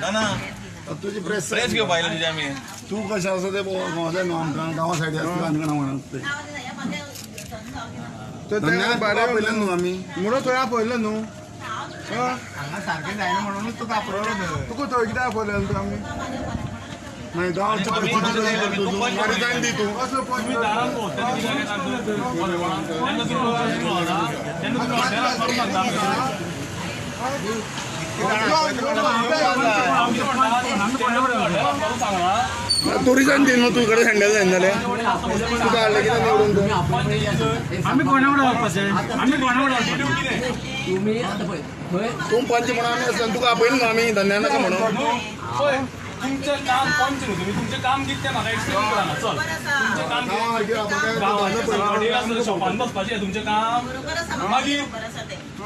ना तुझी प्रेस घेऊ पाहिलं तुझ्या आम्ही तू कशें आसा ते गांवा सायडी आसता आनी म्हणत पयलें न्हू आमी म्हणून थंय आपयलें न्हू हांगा सारकें जायना म्हणूनच तुका आपयलो तुका थंय कित्याक आपयलें न्हू आमी मागीर गांवच्या गाडी जायन दी तूं कसलो तुम्ही दारात पोहोचता किती काय तोरी जायन दी न्हू तूं इकडे हँडल जायन जालें तुका हाडलें कित्याक निवडून तर आम्ही कोणाकडे वचपाचें आम्ही कोणाकडे तुम्ही आता पळय तूं पंच म्हणून आमी आसतना तुका आपयलें न्हू आमी धन्या नाका म्हणून तुमचं काम पंच न्हू तुम्ही तुमचें काम कितें तें म्हाका एक्सप्लेन करा चल तुमचें काम गांवांत शॉपान बसपाचें तुमचें काम मागीर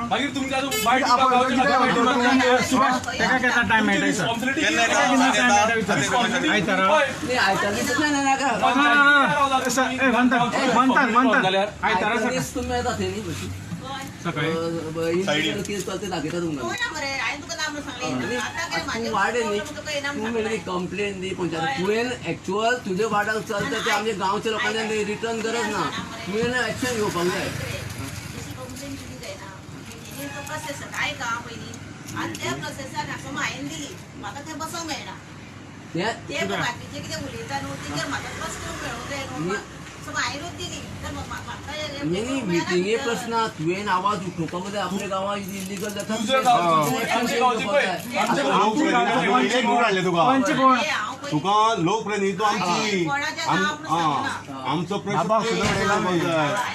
मागीर तुमचें आजून वायट ताका केन्ना टायम मेळटा सर आयतारा तुम्ही येता थंय न्ही बशी सकाळी केस चलते दाखयता तुमकां तूं वाडे न्ही तूं मेळ्ळी कंप्लेन दी पंचायत तुवें एक्चुअल तुजे वाड्याक चलता ते आमच्या गांवच्या लोकांनी रिटर्न गरज ना तुवें एक्शन घेवपाक जाय त्या प्रोसेसाक असं हांवें दिली म्हाका थंय बसोंक मेळना ते बाकीचे कितें उलयता न्हू तेजेर म्हाका ट्रस्ट करूंक मेळूंक जाय न्हू सो हांवेंच दिली तर नाही मिटिंगे प्रश्न तुवें आवाज उठोवपाक जाय आपल्या गांवांत इलिगल जाता तुका लोकप्रतिनिधी आमची आमचो प्रश्न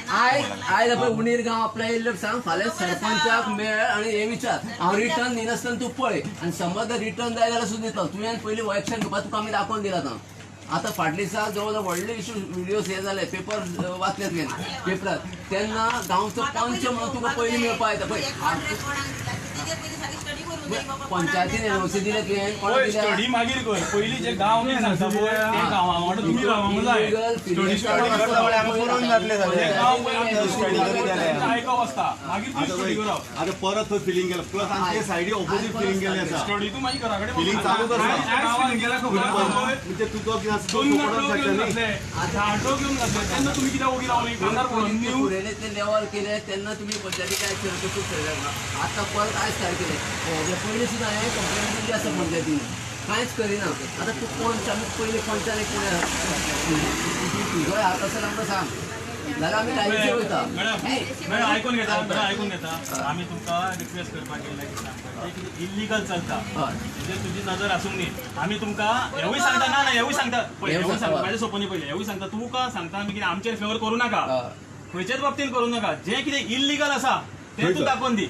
आयज आपण उणीर गांव आपल्या येयल्लो सांग फाल्यां सरपंचाक मेळ आनी हे विचार हांव रिटर्न दिनासतना तूं पळय आनी समज रिटर्न जाय जाल्यार सुद्दां दिता तुवें पयलीं एक्शन घेवपाक तुका आमी दाखोवन दिला आता फाटल्या दिसा जवळ जवळ व्हडले इश्यू व्हिडिओज हे जाले पेपर वाचले तुवें पेपरार तेन्ना गांवचो पंच म्हणून तुका पयलीं मेळपा येता पळय पंचायतीन एनओसी दिले तुवें कोणाक दिल्या स्टडी मागीर कर पयलीं जे गांव न्ही सांगता पळय ते गांवा वांगडा तुमी रावंक जाय आयकप आसता मागीर स्टडी करप आता परत थंय फिलिंग केलं प्लस आमचे सायडी ऑपोजीट फिलिंग केलें आसा स्टडी तूं मागीर घरा कडेन फिलिंग चालूच आसा गांवांत गेल्यार खबर म्हणजे तुका कितें आसा दोन नाटो घेवन घातले झाडो घेवन घातले तेन्ना तुमी कित्याक उगी रावली कांदार पळोवन न्यू पुरेले ते लेवल केले तेन्ना तुमी पंचायती काय केलं खूप आता परत आयज काय केले पयलीं सुद्दां हांवें कंप्लेन दिल्ली आसा पंचायतीन कांयच करिना आतां तूं पंच आमी पयलीं पंचान एक तुजो हात आसल्यार आमकां सांग जाल्यार आमी टायमीचेर वयता मॅडम आयकून घेता आमी तुमकां रिक्वेस्ट करपाक येयला की इल्लीगल चलता म्हणजे तुजी नजर आसूंक न्ही आमी तुमकां हेवूय सांगता ना हेवूय सांगता पळय हेवूय सांगता म्हाज्या सोपनी पयलें हेवूय सांगता तुका सांगता आमी कितें आमचेर फेवर करूं नाका खंयच्याच बाबतींत करूं नाका जें कितें इल्लीगल आसा तें तूं दाखोवन दी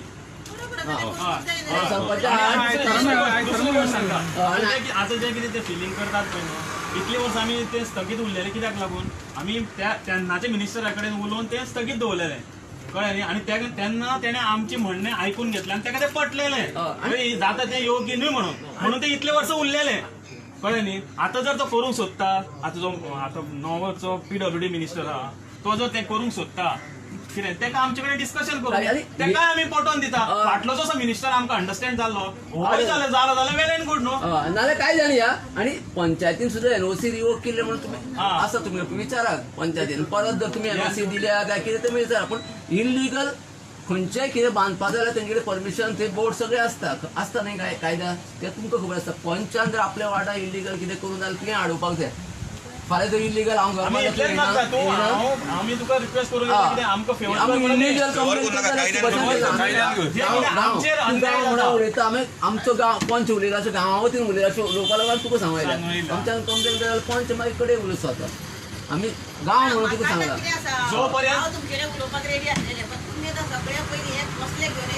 आता जे कितें ते फिलिंग करतात पळय न्हू इतली वर्सां आमी ते स्थगीत उरलेले कित्याक लागून आमी तेन्नाच्या मिनिस्टरा कडेन उलोवन ते स्थगीत दवरलेले कळ्ळें न्ही आनी तेन्ना तेणें आमचें म्हणणें आयकून घेतलें आनी ताका तें पटलेलें जाता तें योग्य न्हय म्हणून ते इतले वर्सां उरलेले कळ्ळें न्ही आतां जर तो करूंक सोदता आतां नवोचो PWD मिनिस्टर आहा तो जर तें करूंक सोदता कितें तेका आमचे कडेन डिस्कशन करूं तेकाय आमी पटोवन दिता फाटलो जसो मिनिस्टर आमकां अंडरस्टँड जाल्लो होय जालो जाल्यार वेल एंड गूड न्हू नाल्यार काय जाणी आनी पंचायतीन सुद्दां एनओसी रिवोक केल्ले म्हणून तुमी आसा तुमी विचारात पंचायतीन परत जर तुमी एनओसी दिल्या काय कितें तुमी विचारा पूण इल्लीगल खंयचेय कितें बांदपा जाल्यार तेंचे कडेन परमिशन थंय बोर्ड सगळें आसता न्ही कायदा ते तुमकां खबर आसता पंचान जर आपल्या वाड्याक इल्लीगल कितें करूं जाल्यार तुवें आडोवपाक जाय फाल्यां जर इल्लीगल हांव आमी तुका रिक्वेस्ट करूं कितें आमकां फेवर इल्लीगल उलयता आमी आमचो गांव पंच उलयला अशें गांवा वतीन उलयला अशें उलोवपा लागून तुका सांगयला आमच्यान कंप्लेन जाल्यार पंच मागीर कडेन उलयता स्वता आमी गांव म्हणून तुका सांगला जो पर्यंत तुमचे उलोवपाक रेडी आसलेले पण तुमी आतां सगळ्या पयलीं एक कसले घेवन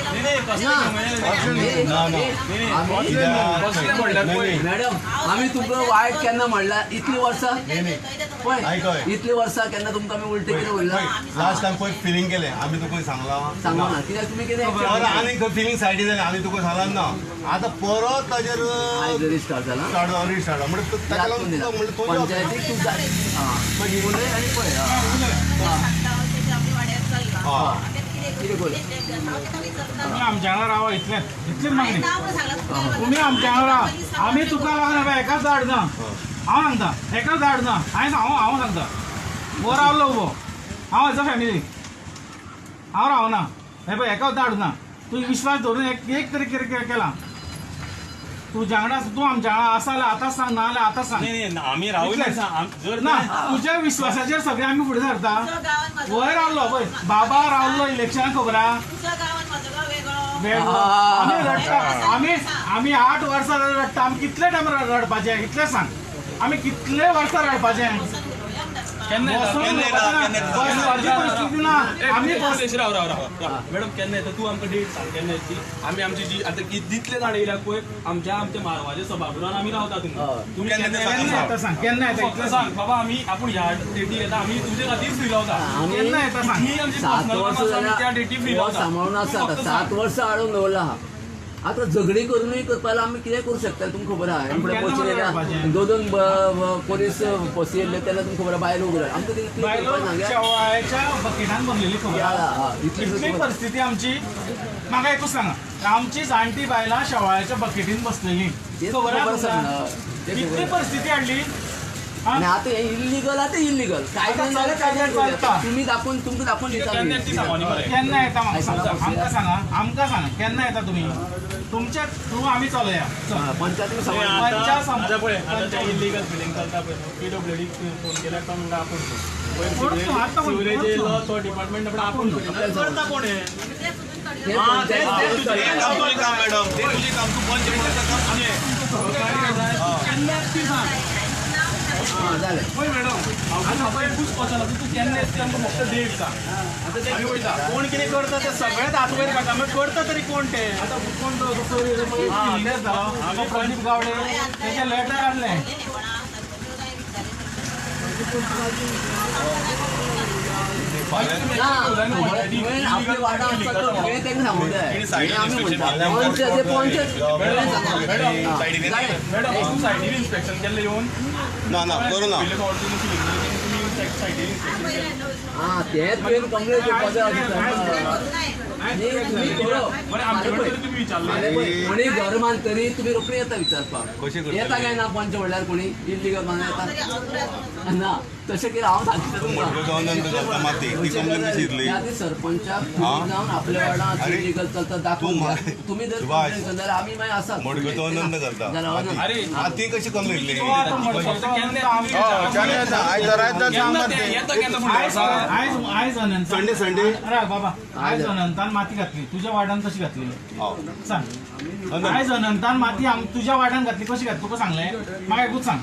मॅडम आमी तुमकां वायट केन्ना म्हणला इतली वर्सां पळय इतली वर्सां केन्ना तुमकां आमी उलटें कितें उरला लास्ट टाइम पळय फिलिंग केलें आमी तुका सांगला ना कित्याक तुमी कितें आनी फिलिंग सायडी जालें आमी तुका सांगला ना आतां परत ताजेर आयज रिस्टार्ट जाला रिस्टार्ट म्हणजे ताका लागून पंचायतीक तूं उलय आनी पळय कितें कोलें तुम्ही आमच्या वांगडा रावा इतलीच मागणी तुम्ही तुम्ही आमच्या वांगडा रावा आम्ही तुका लागून बाय एकाच धाड ना हांव सांगता एकाच धाड ना हांव सांगता वो रावलो उबो हांव हेजो फॅमिली हांव रावना हे पळय एकाच धाड ना तू विश्वास धरून एक तरी कितें केला तू आमच्या वांगडा आसा जाल्यार आतांच सांग ना जाल्यार आतांच सांग नाही नाही, आम्ही राहूले जर ना तुझ्या विश्वासाचेर सगळे आमी फुडें सरता वय रावलो पळय बाबा रावलो इलेक्शनाक खबर आहा तुझ्या गावात माझं गाव वेगळं वेगळो. आमी रडटा आमी 8 वर्सां रडटा आमी कितले टायम रडपाचे इतलें सांग आमी कितले वर्सां रडपाचें केन्ना बसून बसपाची परिस्थिती ना आमी मॅडम केन्ना येता तूं आमकां डेट सांग केन्ना येता ती आमी आमची जी आतां जितले जाण येयल्या पळय आमच्या मारवाच्या सभागृहान आमी रावता तुम्ही केन्ना केन्ना येता सांग केन्ना येता इतलें सांग बाबा आपूण ह्या डेटी येता आमी तुजे खातीर फ्री रावता केन्ना येता सांग ही आमची 7 पर्सनल वर्ष आमी त्या डेटी फ्री रावता सांबाळून आसा आता 7 वर्ष हाडून दवरला हा आता झगडी करूनय करपाक आमी कितें करूं शकता तुमकां खबर आहा हे फुडें पोलीस येयल्या दोन पोलीस पोसी येयल्ले तेन्ना तुमकां खबर आहा बायलो उगड आमकां ती बायलो शेवाळ्याच्या बकेटान भरलेली खबर आहा. इतली इतली परिस्थिती आमची म्हाका एकूच सांगा आमची जाणटी बायलां शेवाळ्याच्या बकेटीन बसलेली खबर आहा तुमकां? इतली परिस्थिती हाडली आणि आता हे इल्लीगल आता इल्लीगल कायद्यान जाल्यार कायद्यान करूया. तुम्ही दाखवून तुमकां दाखवून दिता केन्ना ती सांगोनी मरे केन्ना येता म्हाका सांगा आमकां सांगा केन्ना येता तुमी तुमच्या थ्रू आमी चलया पंचायतीन आता पळय आता ते इलिगल फिलिंग करता पळय PWD फोन केल्यार तो म्हणटा आपूण सिवरेज येयलो तो डिपार्टमेंट म्हणटा आपूण करता कोण हे ते तुझी काम मॅडम ते तुझी काम तू पंच मिनिटाचं काम झाले होय मॅडम आता पळय एकूच वचना तू केन्ना येता आमकां फक्त डेट सांग आता ते आमी वयता कोण कितें करता ते सगळेच हात वयर काडटा मागीर करता तरी कोण ते आता कोण तो प्रदीप गावडे त्याचे लेटर हाडले आपले वाडा सगळे तेंका सांगूंक जाय आमी म्हणटा मॅडम तू सायडीन इन्स्पेक्शन केल्लें येवन ना करू ना सायडीन इन्स्पेक्शन हा तेच तुवें कंप्लेंट तुम्ही विचारले कोणी घर मानतरी तुम्ही रोखडी येता विचारपाक कशें करतले? येता काय ना पंच म्हणल्यार कोणी इल्लीगल माना येता ना तशें कितें हांव सांगता तुमकां गव्हर्नमेंट करता माती ती कंप्लेन कशी येतली त्या ती सरपंचाक फोन जावन आपल्या वाड्यात अरे, इल्लीगल चलता दाखोवन तूं घ्या. तुम्ही जर सुभाष, कंप्लेंट केली जाल्यार आमी मागीर आसात मडगो तो आनंद करता जाल्यार अरे ती कशी कंप्लेन येतली आयज अनंतान संडे राव बाबा आयज अनंतान माती घातली तुझ्या वाड्यान कशी घातली सांग आयज अनंतान माती तुझ्या वाड्यान घातली कशी घातली तुका सांगले म्हाका एकूच सांग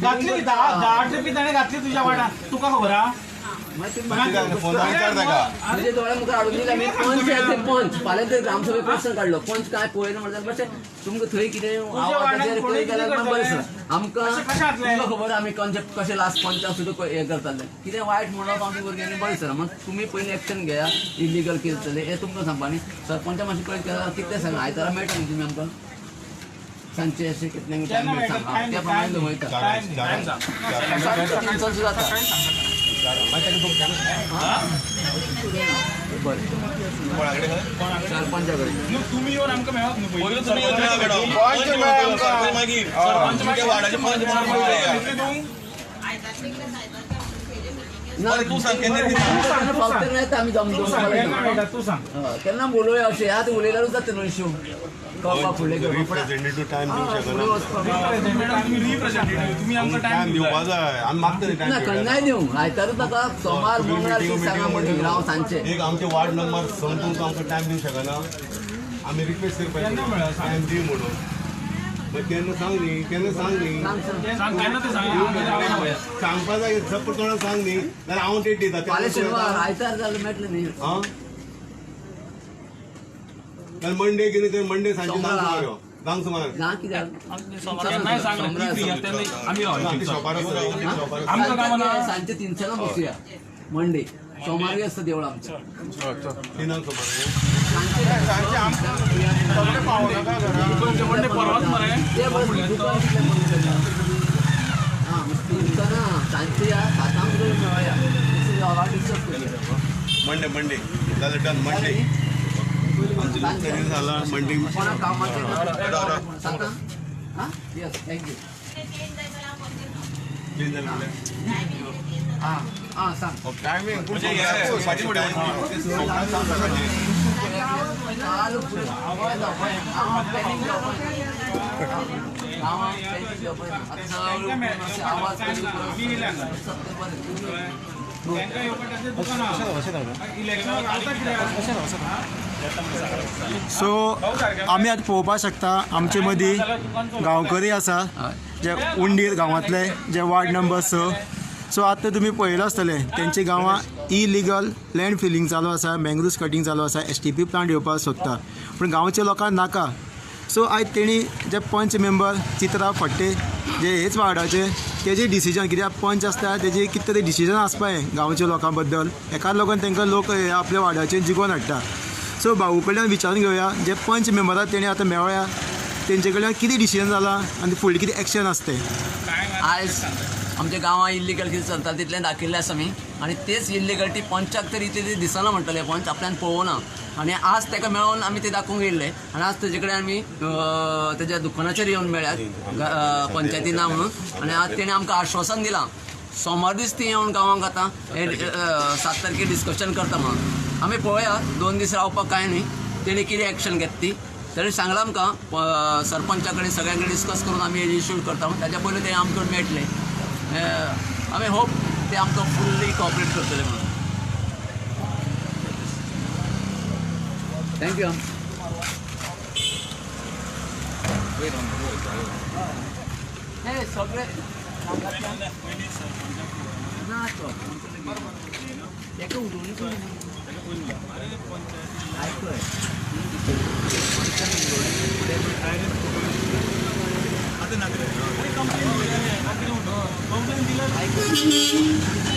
घातली 10 ट्रिपी ताणें घातली तुझ्या वाड्यान तुका खबर आहा फोन विचार ताका म्हणजे दोळ्या मुखार हाडून दिले आमी पंच येते पंच फाल्यां तर ग्रामसभेक प्रश्न काडलो पंच काय पळयना म्हणल्यार मातशें तुमकां थंय कितें आवाजाचेर पळय जाल्यार बरें सर आमकां तुमकां खबर आमी कशें लास्ट पंचाक सुद्दां हें करताले कितें वायट म्हणप आमी भुरग्यांनी बरें सर मग तुमी पयलीं एक्शन घेया इल्लीगल केलें हें तुमकां सांगपा आनी सरपंचा मातशें पळय केल्यार कितें सांगा आयतारा मेळटा न्ही तुमी आमकां सांजचे अशें कितल्यांक टायम सांगा त्या प्रमाणे वयता जाता बरें सरपंचा कडेन तुम्ही येवन आमकां मेळत न्हू पयलीं तुमी येतले मॅडम मागीर सरपंच वाड्याचे पंच म्हणून तू सांग केन्ना फक्त नाही आम्ही जमतो तू सांग केन्ना बोलूया अशें आता उलयल्यारूच जाता न्हू इश्यू कळपाक फुडलें रिप्रेझेंटेटिव्ह टायम दिवं शकना तुम्ही आमकां टायम दिवपा जाय आमी मागता न्ही ना टायम केन्नाय दिवं आयतारूच ताका सोमार मंगळार ती सांगा म्हणून राव सांजचे एक आमचे वार्ड नंबर समजून आमकां टायम दिवं शकना आमी रिक्वेस्ट करपाक टायम दी म्हणून मागीर केन्ना सांग न्ही केन्ना सांग न्ही सांगपा जाय सपोज कोणा सांग न्ही जाल्यार हांव डेट दिता फाल्यां शेनवार आयतार जाल्यार मेळटलें न्ही जाल्यार मंडे कितें कर मंडे सांजचे धांक सुमार ना कित्याक आमी रावया शॉपार आसता आमकां कामां ना सांजचे 300 बसुया मंडे सोमारूय आसता देवळां आमचें 3 सुमार मंडे परवाच मरे ते हां 300 ना सांजचे 7 मेळया डिस्टर्ब करूया मंडे जाल्यार डन मंडे आमचे तरी झाला मंडे कोणाक कामाचें सांगता हां यस थँक्यू हां सांग टायमींग सो आमी आतां पळोवपाक शकता आमचे मदीं गांवकरी आसा जे उंडीर गांवांतले जे वार्ड नंबर 6. सो आतां तुमी पळयलां आसतलें तेंच्या गांवां इलिगल लँड फिलिंग चालू आसा, मँग्रुव्स कटींग चालू आसा, STP प्लांट येवपाक सोदता पूण गांवच्या लोकांक नाका. सो आयज तेणी जे पंच मेंबर चित्रा फडटे जे हेच वार्डाचे तेजे डिसिजन कित्याक पंच आसता तेजे कितें तरी डिसिजन आसपा हें गांवच्या लोकां बद्दल हेका लागून तांकां लोक आपल्या वार्डाचेर जिखोवन हाडटा. सो भाऊ कडल्यान विचारून घेवया जे पंच मेंबराक तेणी आतां मेवळ्या तेंचे कडल्यान कितें डिसिजन जालां आनी फुडलें कितें एक्शन आसा तें. आयज आमच्या गांवांत इल्लिगल कितें चलता तितलें दाखयल्लें आसा आमी आनी तेच इल्लिगलिटी पंचाक तरी ते दिसना म्हणटले पंच आपल्यान पळोवना आनी आज ताका मेळोन आमी ते दाखोवंक येयल्ले आनी आज तेजे कडेन आमी तेज्या दुकानाचेर येवन मेळ्ळ्यात पंचायती ना म्हणून आनी आज तेणें आमकां आश्वासन दिलां सोमार दीस ती येवन गांवांक आतां 7 तारखेर डिस्कशन करता म्हणून आमी पळोवया 2 दीस रावपाक कांय न्ही तेणी कितें एक्शन घेता ती तेणें सांगलां आमकां सरपंचा कडेन सगळ्यां कडेन डिस्कस करून आमी हेजी इश्यू करता ताच्या पयलीं ते आमकां मेळटले आमी होप ते आमकां फुल्ली कॉपरेट करतले म्हणून थँक्यू. हे सगळे ना तेका उलोवनी आता